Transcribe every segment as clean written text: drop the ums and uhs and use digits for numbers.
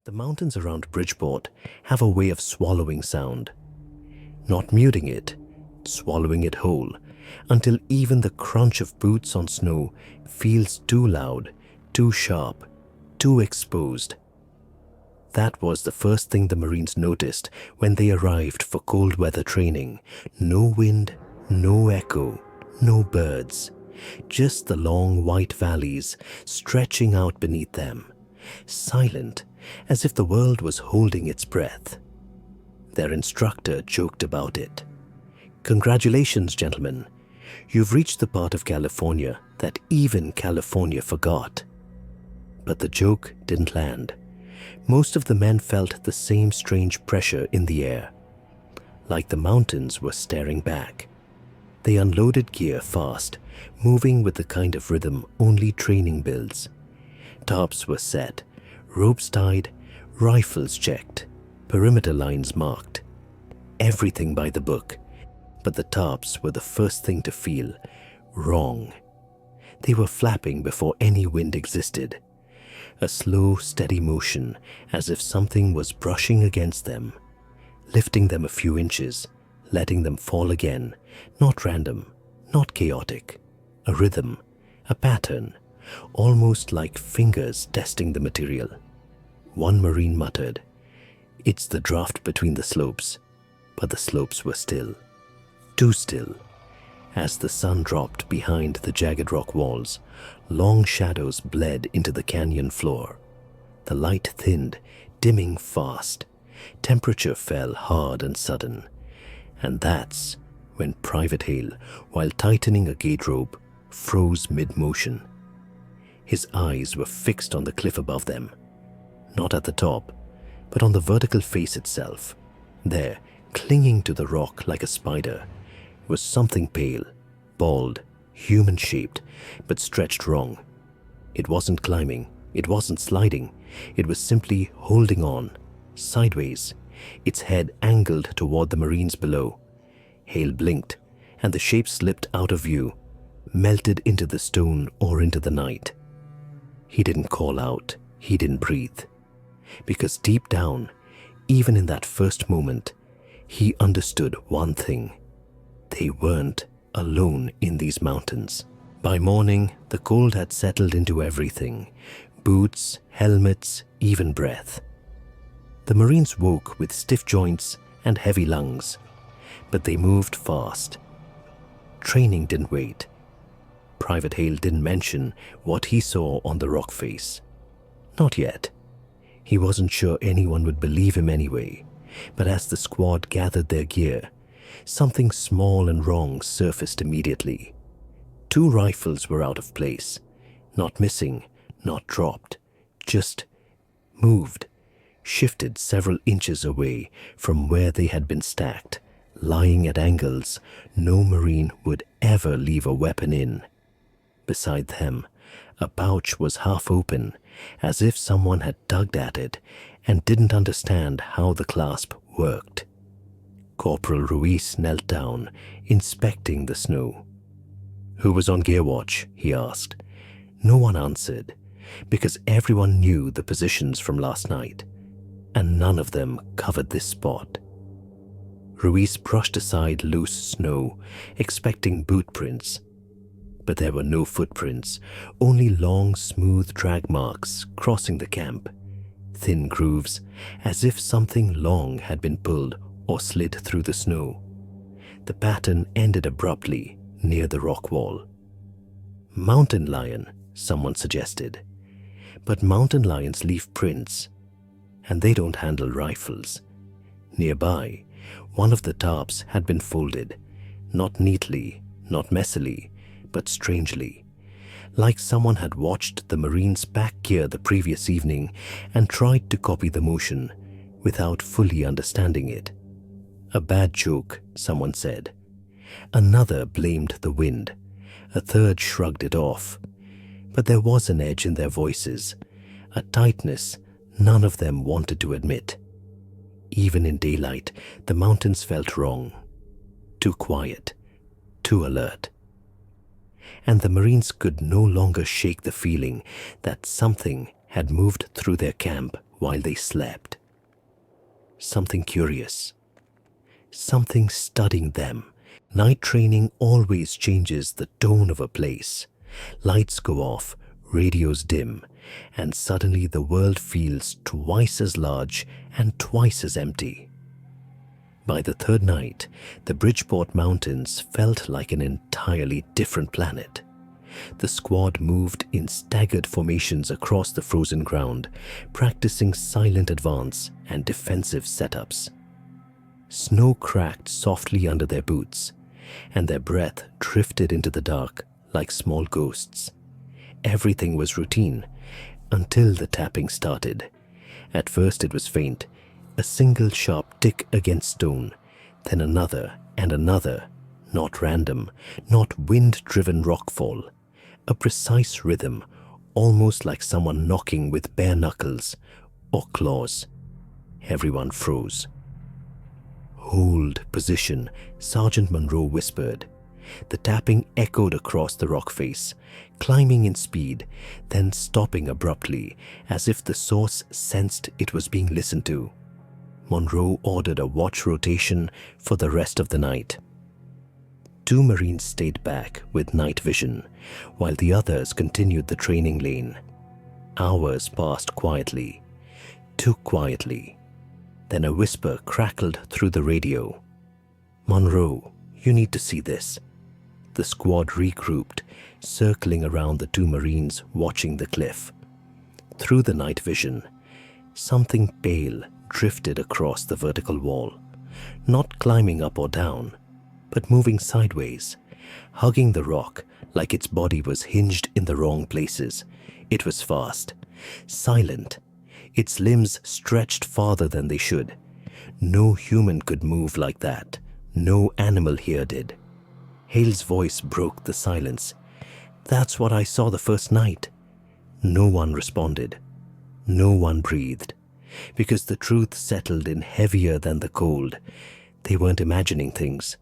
The mountains around Bridgeport have a way of swallowing sound. Not muting it, swallowing it whole, until even the crunch of boots on snow feels too loud, too sharp, too exposed. That was the first thing the Marines noticed when they arrived for cold weather training. No wind, no echo, no birds. Just the long white valleys stretching out beneath them, silent as if the world was holding its breath. Their instructor joked about it. "Congratulations, gentlemen. You've reached the part of California that even California forgot." But the joke didn't land. Most of the men felt the same strange pressure in the air, like the mountains were staring back. They unloaded gear fast, moving with the kind of rhythm only training builds. Tarps were set, ropes tied, rifles checked, perimeter lines marked. Everything by the book, but the tarps were the first thing to feel wrong. They were flapping before any wind existed. A slow, steady motion, as if something was brushing against them, lifting them a few inches, letting them fall again, not random, not chaotic. A rhythm, a pattern, almost like fingers testing the material. One Marine muttered, "It's the draft between the slopes," but the slopes were still, too still. As the sun dropped behind the jagged rock walls, long shadows bled into the canyon floor. The light thinned, dimming fast. Temperature fell hard and sudden. And that's when Private Hale, while tightening a gate rope, froze mid-motion. His eyes were fixed on the cliff above them. Not at the top, but on the vertical face itself. There, clinging to the rock like a spider, was something pale, bald, human-shaped, but stretched wrong. It wasn't climbing, it wasn't sliding, it was simply holding on, sideways, its head angled toward the Marines below. Hale blinked, and the shape slipped out of view, melted into the stone or into the night. He didn't call out, he didn't breathe. Because deep down, even in that first moment, he understood one thing. They weren't alone in these mountains. By morning, the cold had settled into everything. Boots, helmets, even breath. The Marines woke with stiff joints and heavy lungs, but they moved fast. Training didn't wait. Private Hale didn't mention what he saw on the rock face. Not yet. He wasn't sure anyone would believe him anyway, but as the squad gathered their gear, something small and wrong surfaced immediately. 2 rifles were out of place, not missing, not dropped, just moved, shifted several inches away from where they had been stacked, lying at angles no Marine would ever leave a weapon in. Beside them, a pouch was half open, as if someone had tugged at it and didn't understand how the clasp worked. Corporal Ruiz knelt down, inspecting the snow. "Who was on gear watch?" he asked. No one answered, because everyone knew the positions from last night, and none of them covered this spot. Ruiz brushed aside loose snow, expecting boot prints. But there were no footprints, only long, smooth drag marks crossing the camp, thin grooves, as if something long had been pulled or slid through the snow. The pattern ended abruptly near the rock wall. "Mountain lion," someone suggested. But mountain lions leave prints, and they don't handle rifles. Nearby, one of the tarps had been folded, not neatly, not messily, but strangely, like someone had watched the Marines pack gear the previous evening and tried to copy the motion without fully understanding it. "A bad joke," someone said. Another blamed the wind. A third shrugged it off. But there was an edge in their voices, a tightness none of them wanted to admit. Even in daylight, the mountains felt wrong. Too quiet, too alert. And the Marines could no longer shake the feeling that something had moved through their camp while they slept. Something curious. Something studying them. Night training always changes the tone of a place. Lights go off, radios dim, and suddenly the world feels twice as large and twice as empty. By the third night, the Bridgeport Mountains felt like an entirely different planet. The squad moved in staggered formations across the frozen ground, practicing silent advance and defensive setups. Snow cracked softly under their boots, and their breath drifted into the dark like small ghosts. Everything was routine until the tapping started. At first it was faint, a single sharp tick against stone, then another and another, not random, not wind-driven rockfall. A precise rhythm, almost like someone knocking with bare knuckles or claws. Everyone froze. "Hold position," Sergeant Monroe whispered. The tapping echoed across the rock face, climbing in speed, then stopping abruptly, as if the source sensed it was being listened to. Monroe ordered a watch rotation for the rest of the night. 2 Marines stayed back with night vision, while the others continued the training lane. Hours passed quietly, too quietly. Then a whisper crackled through the radio. "Monroe, you need to see this." The squad regrouped, circling around the 2 Marines watching the cliff. Through the night vision, something pale drifted across the vertical wall, not climbing up or down, but moving sideways, hugging the rock like its body was hinged in the wrong places. It was fast, silent. Its limbs stretched farther than they should. No human could move like that. No animal here did. Hale's voice broke the silence. "That's what I saw the first night." No one responded. No one breathed. Because the truth settled in heavier than the cold. They weren't imagining things.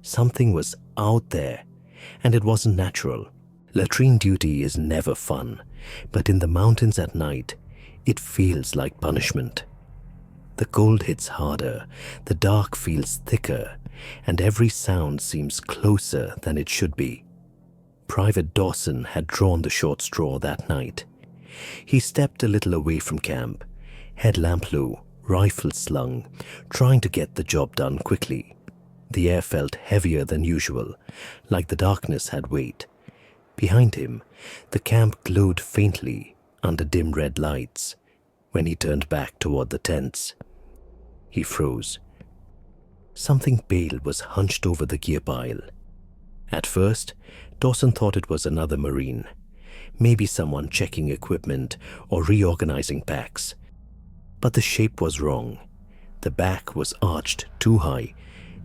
Something was out there, and it wasn't natural. Latrine duty is never fun, but in the mountains at night, it feels like punishment. The cold hits harder, the dark feels thicker, and every sound seems closer than it should be. Private Dawson had drawn the short straw that night. He stepped a little away from camp, headlamp low, rifle slung, trying to get the job done quickly. The air felt heavier than usual, like the darkness had weight. Behind him, the camp glowed faintly under dim red lights. When he turned back toward the tents, he froze. Something pale was hunched over the gear pile. At first, Dawson thought it was another Marine, maybe someone checking equipment or reorganizing packs. But the shape was wrong. The back was arched too high,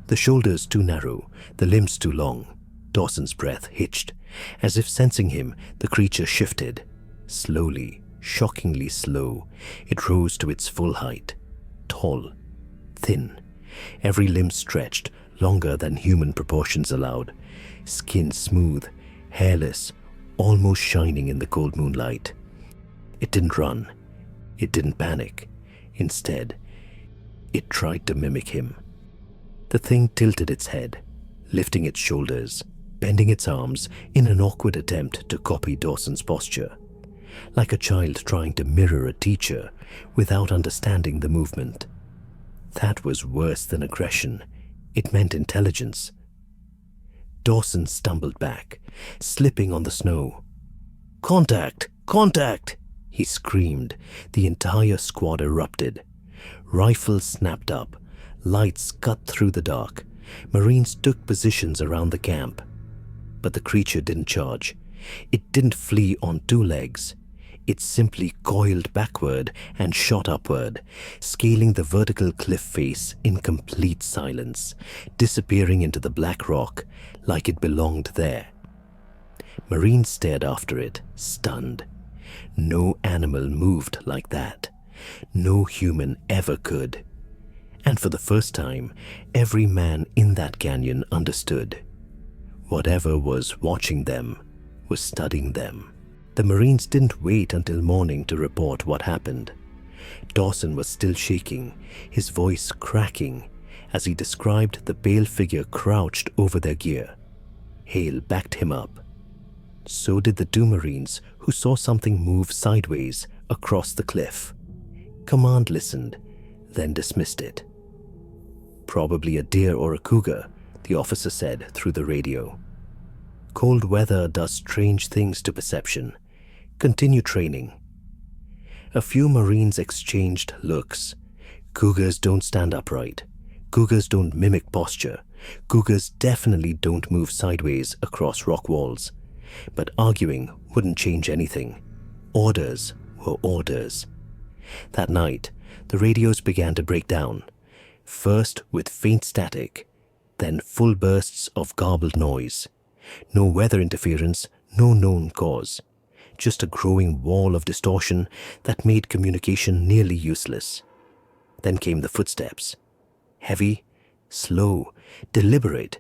the shoulders too narrow, the limbs too long. Dawson's breath hitched. As if sensing him, the creature shifted. Slowly, shockingly slow, it rose to its full height. Tall, thin, every limb stretched, longer than human proportions allowed. Skin smooth, hairless, almost shining in the cold moonlight. It didn't run. It didn't panic. Instead, it tried to mimic him. The thing tilted its head, lifting its shoulders, bending its arms in an awkward attempt to copy Dawson's posture, like a child trying to mirror a teacher without understanding the movement. That was worse than aggression. It meant intelligence. Dawson stumbled back, slipping on the snow. "Contact! Contact!" he screamed. The entire squad erupted. Rifles snapped up. Lights cut through the dark. Marines took positions around the camp. But the creature didn't charge. It didn't flee on 2 legs. It simply coiled backward and shot upward, scaling the vertical cliff face in complete silence, disappearing into the black rock like it belonged there. Marines stared after it, stunned. No animal moved like that. No human ever could. And for the first time, every man in that canyon understood. Whatever was watching them was studying them. The Marines didn't wait until morning to report what happened. Dawson was still shaking, his voice cracking, as he described the pale figure crouched over their gear. Hale backed him up. So did the two Marines who saw something move sideways across the cliff. Command listened, then dismissed it. "Probably a deer or a cougar," the officer said through the radio. "Cold weather does strange things to perception. Continue training." A few Marines exchanged looks. Cougars don't stand upright. Cougars don't mimic posture. Cougars definitely don't move sideways across rock walls. But arguing wouldn't change anything. Orders were orders. That night, the radios began to break down. First with faint static, then full bursts of garbled noise. No weather interference, no known cause. Just a growing wall of distortion that made communication nearly useless. Then came the footsteps. Heavy, slow, deliberate.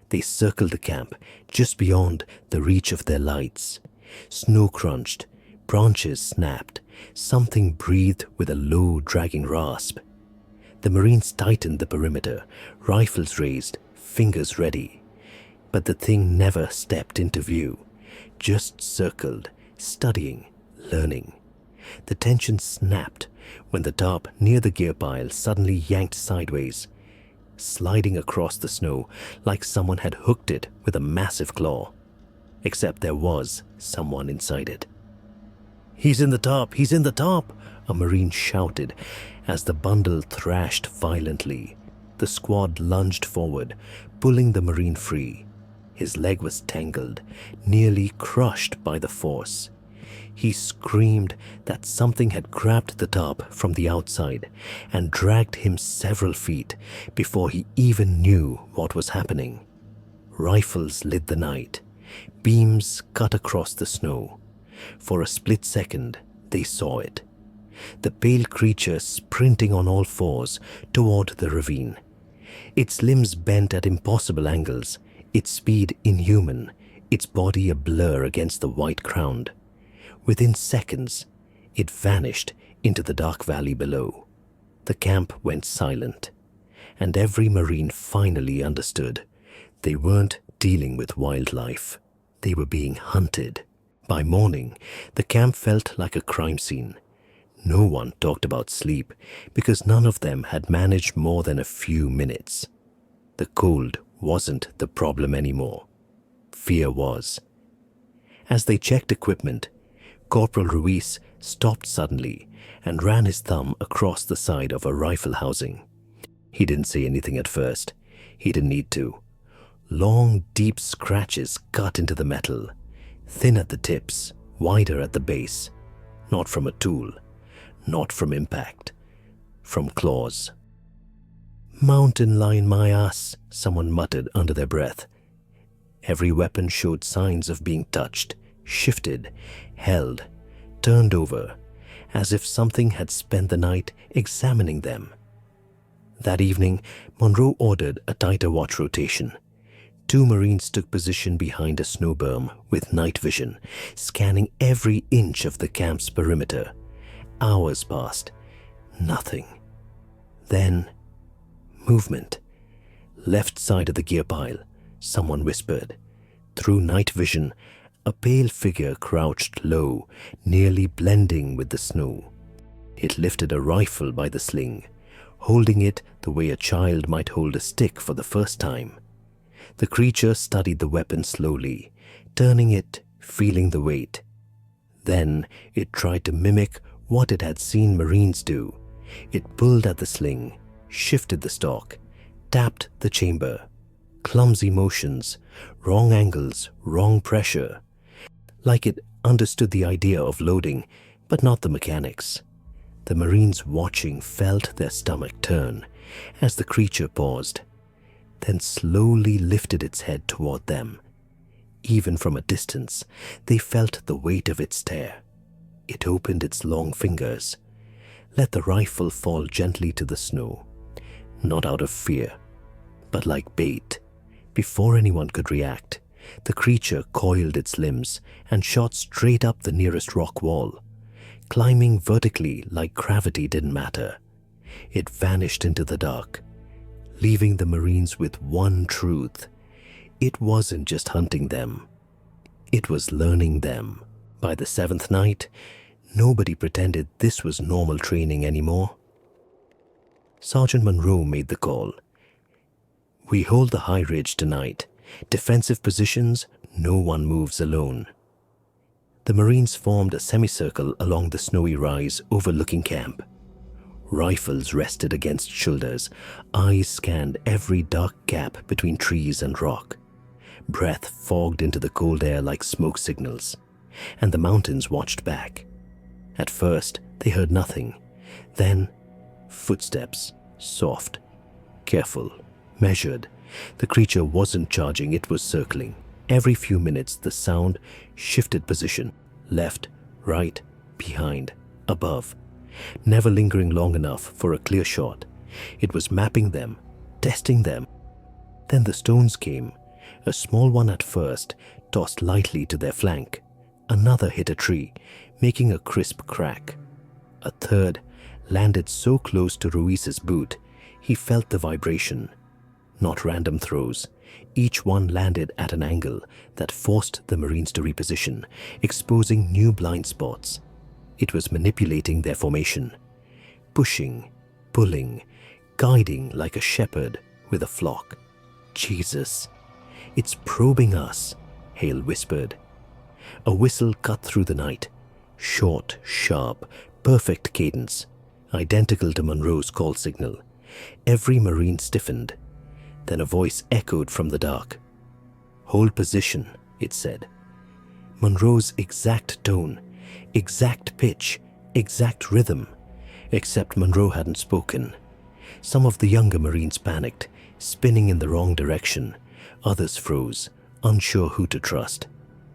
They circled the camp, just beyond the reach of their lights. Snow crunched, branches snapped, something breathed with a low, dragging rasp. The Marines tightened the perimeter, rifles raised, fingers ready. But the thing never stepped into view, just circled, studying, learning. The tension snapped when the tarp near the gear pile suddenly yanked sideways, sliding across the snow like someone had hooked it with a massive claw. Except there was someone inside it. "He's in the tarp! He's in the tarp!" a Marine shouted as the bundle thrashed violently. The squad lunged forward, pulling the Marine free. His leg was tangled, nearly crushed by the force. He screamed that something had grabbed the tarp from the outside and dragged him several feet before he even knew what was happening. Rifles lit the night. Beams cut across the snow. For a split second, they saw it. The pale creature sprinting on all fours toward the ravine. Its limbs bent at impossible angles, its speed inhuman, its body a blur against the white ground. Within seconds, it vanished into the dark valley below. The camp went silent, and every Marine finally understood. They weren't dealing with wildlife. They were being hunted. By morning, the camp felt like a crime scene. No one talked about sleep because none of them had managed more than a few minutes. The cold wasn't the problem anymore. Fear was. As they checked equipment, Corporal Ruiz stopped suddenly and ran his thumb across the side of a rifle housing. He didn't say anything at first. He didn't need to. Long, deep scratches cut into the metal, thin at the tips, wider at the base. Not from a tool, not from impact, from claws. "Mountain lion my ass," someone muttered under their breath. Every weapon showed signs of being touched, shifted, held, turned over, as if something had spent the night examining them. That evening, Monroe ordered a tighter watch rotation. 2 Marines took position behind a snow berm with night vision, scanning every inch of the camp's perimeter. Hours passed. Nothing. Then, movement. Left side of the gear pile, someone whispered. Through night vision, a pale figure crouched low, nearly blending with the snow. It lifted a rifle by the sling, holding it the way a child might hold a stick for the first time. The creature studied the weapon slowly, turning it, feeling the weight. Then it tried to mimic what it had seen Marines do. It pulled at the sling, shifted the stock, tapped the chamber. Clumsy motions, wrong angles, wrong pressure. Like it understood the idea of loading, but not the mechanics. The Marines watching felt their stomach turn as the creature paused, then slowly lifted its head toward them. Even from a distance, they felt the weight of its stare. It opened its long fingers, let the rifle fall gently to the snow, not out of fear, but like bait. Before anyone could react, The creature coiled its limbs and shot straight up the nearest rock wall, climbing vertically like gravity didn't matter. It vanished into the dark, leaving the Marines with one truth. It wasn't just hunting them. It was learning them. By the seventh night, nobody pretended this was normal training anymore. Sergeant Monroe made the call. "We hold the high ridge tonight. Defensive positions, no one moves alone." The Marines formed a semicircle along the snowy rise overlooking camp. Rifles rested against shoulders. Eyes scanned every dark gap between trees and rock. Breath fogged into the cold air like smoke signals, and the mountains watched back. At first, they heard nothing. Then, footsteps, soft, careful, measured. The creature wasn't charging, it was circling. Every few minutes, the sound shifted position, left, right, behind, above, never lingering long enough for a clear shot. It was mapping them, testing them. Then the stones came, a small one at first, tossed lightly to their flank. Another hit a tree, making a crisp crack. A third landed so close to Ruiz's boot, he felt the vibration. Not random throws. Each one landed at an angle that forced the Marines to reposition, exposing new blind spots. It was manipulating their formation, pushing, pulling, guiding like a shepherd with a flock. "Jesus, it's probing us," Hale whispered. A whistle cut through the night. Short, sharp, perfect cadence, identical to Monroe's call signal. Every Marine stiffened. Then a voice echoed from the dark. "Hold position," it said. Monroe's exact tone, exact pitch, exact rhythm, except Monroe hadn't spoken. Some of the younger Marines panicked, spinning in the wrong direction. Others froze, unsure who to trust.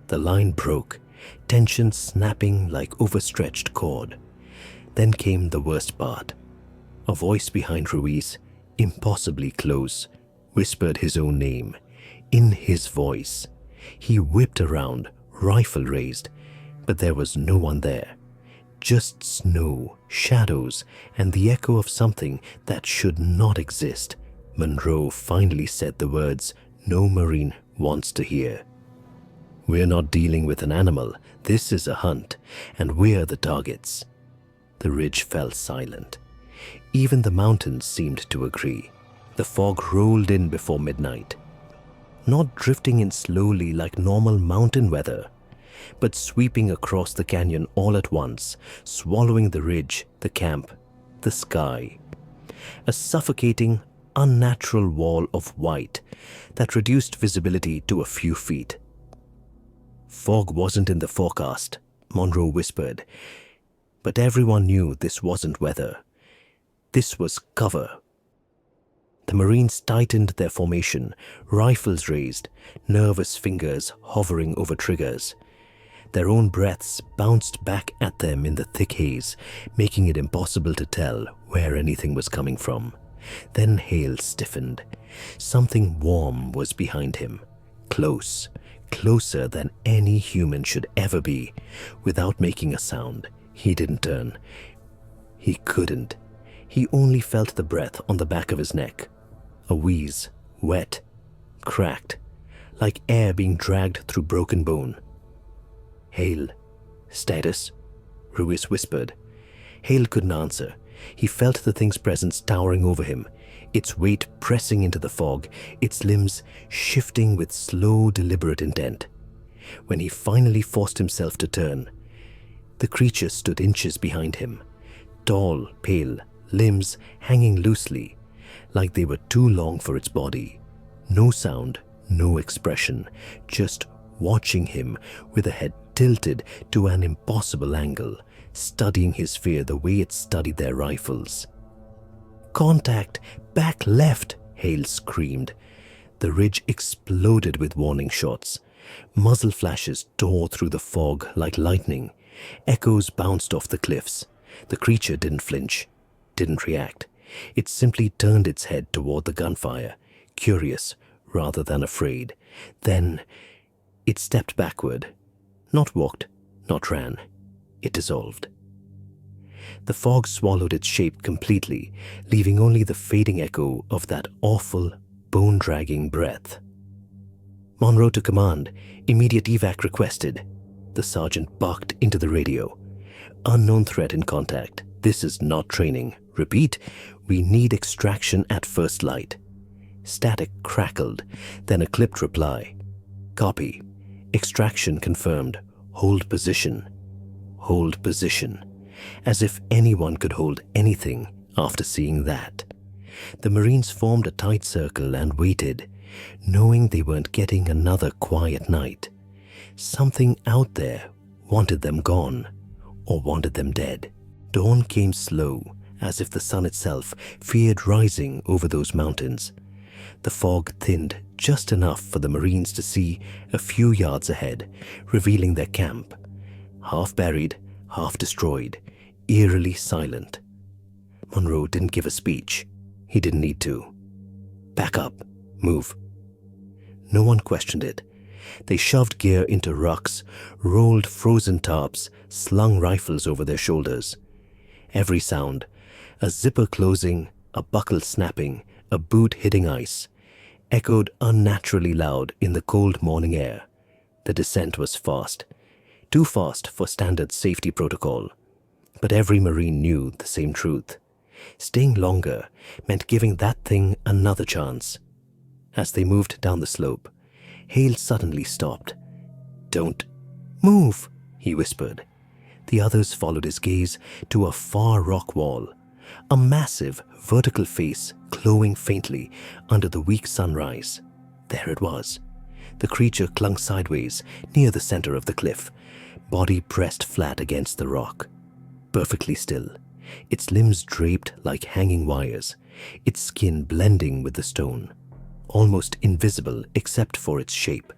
The line broke, tension snapping like overstretched cord. Then came the worst part. A voice behind Ruiz, impossibly close, whispered his own name. In his voice, he whipped around, rifle raised, but there was no one there. Just snow, shadows, and the echo of something that should not exist. Monroe finally said the words no Marine wants to hear. "We're not dealing with an animal. This is a hunt, and we're the targets." The ridge fell silent. Even the mountains seemed to agree. The fog rolled in before midnight, not drifting in slowly like normal mountain weather, but sweeping across the canyon all at once, swallowing the ridge, the camp, the sky. A suffocating, unnatural wall of white that reduced visibility to a few feet. Fog wasn't in the forecast, Monroe whispered, but everyone knew this wasn't weather. This was cover. The Marines tightened their formation, rifles raised, nervous fingers hovering over triggers. Their own breaths bounced back at them in the thick haze, making it impossible to tell where anything was coming from. Then Hale stiffened. Something warm was behind him, close, closer than any human should ever be. Without making a sound, he didn't turn. He couldn't. He only felt the breath on the back of his neck. A wheeze, wet, cracked, like air being dragged through broken bone. "Hale, status?" Ruiz whispered. Hale couldn't answer. He felt the thing's presence towering over him, its weight pressing into the fog, its limbs shifting with slow, deliberate intent. When he finally forced himself to turn, the creature stood inches behind him, tall, pale, limbs hanging loosely, like they were too long for its body. No sound, no expression, just watching him with a head tilted to an impossible angle, studying his fear the way it studied their rifles. "Contact! Back left!" Hale screamed. The ridge exploded with warning shots. Muzzle flashes tore through the fog like lightning. Echoes bounced off the cliffs. The creature didn't flinch, didn't react. It simply turned its head toward the gunfire, curious rather than afraid. Then It stepped backward, not walked, not ran. It dissolved. The fog swallowed its shape completely, leaving only the fading echo of that awful, bone-dragging breath. Monroe to command. Immediate evac requested. The sergeant barked into the radio. Unknown threat in contact. This is not training. Repeat, we need extraction at first light. Static crackled, then a clipped reply. Copy. Extraction confirmed. Hold position. Hold position. As if anyone could hold anything after seeing that. The Marines formed a tight circle and waited, knowing they weren't getting another quiet night. Something out there wanted them gone, or wanted them dead. Dawn came slow, as if the sun itself feared rising over those mountains. The fog thinned just enough for the Marines to see a few yards ahead, revealing their camp. Half buried, half destroyed, eerily silent. Monroe didn't give a speech. He didn't need to. Back up. Move. No one questioned it. They shoved gear into rucks, rolled frozen tarps, slung rifles over their shoulders. Every sound, a zipper closing, a buckle snapping, a boot hitting ice, echoed unnaturally loud in the cold morning air. The descent was fast. Too fast for standard safety protocol. But every Marine knew the same truth. Staying longer meant giving that thing another chance. As they moved down the slope, Hale suddenly stopped. "Don't move," he whispered. The others followed his gaze to a far rock wall, a massive vertical face glowing faintly under the weak sunrise. There it was. The creature clung sideways near the center of the cliff, body pressed flat against the rock. Perfectly still, its limbs draped like hanging wires, its skin blending with the stone, almost invisible except for its shape.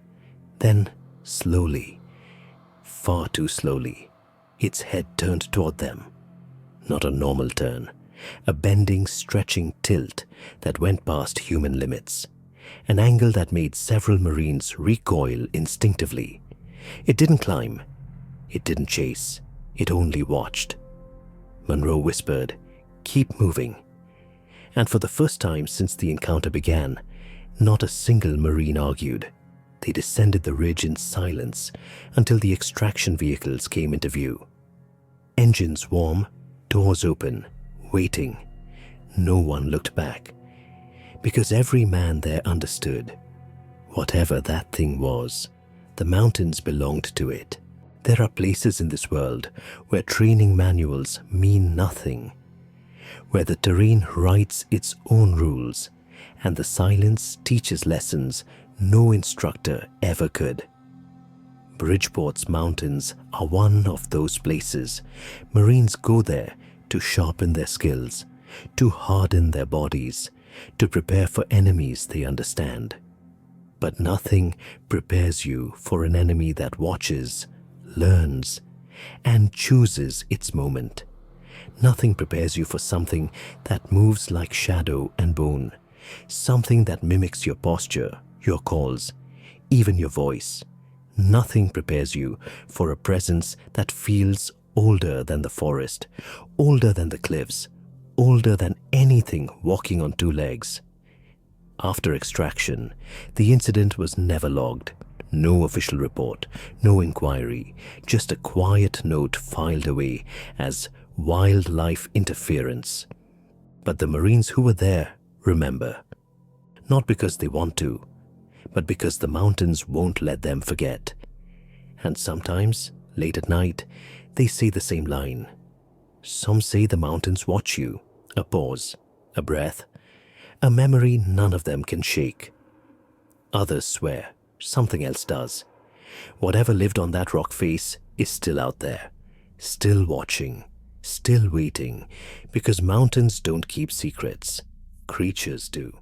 Then, slowly, far too slowly, its head turned toward them. Not a normal turn, a bending, stretching tilt that went past human limits, an angle that made several Marines recoil instinctively. It didn't climb, it didn't chase, it only watched. Monroe whispered, "Keep moving." And for the first time since the encounter began, not a single Marine argued. They descended the ridge in silence until the extraction vehicles came into view. Engines warm, doors open, waiting. No one looked back, because every man there understood. Whatever that thing was, the mountains belonged to it. There are places in this world where training manuals mean nothing, where the terrain writes its own rules, and the silence teaches lessons no instructor ever could. Bridgeport's mountains are one of those places. Marines go there to sharpen their skills, to harden their bodies, to prepare for enemies they understand. But nothing prepares you for an enemy that watches, learns, and chooses its moment. Nothing prepares you for something that moves like shadow and bone, something that mimics your posture, your calls, even your voice. Nothing prepares you for a presence that feels older than the forest, older than the cliffs, older than anything walking on two legs. After extraction, the incident was never logged. No official report, no inquiry, just a quiet note filed away as wildlife interference. But the Marines who were there remember. Not because they want to, but because the mountains won't let them forget. And sometimes, late at night, they say the same line. Some say the mountains watch you. A pause, a breath, a memory none of them can shake. Others swear something else does. Whatever lived on that rock face is still out there, still watching, still waiting, because mountains don't keep secrets. Creatures do.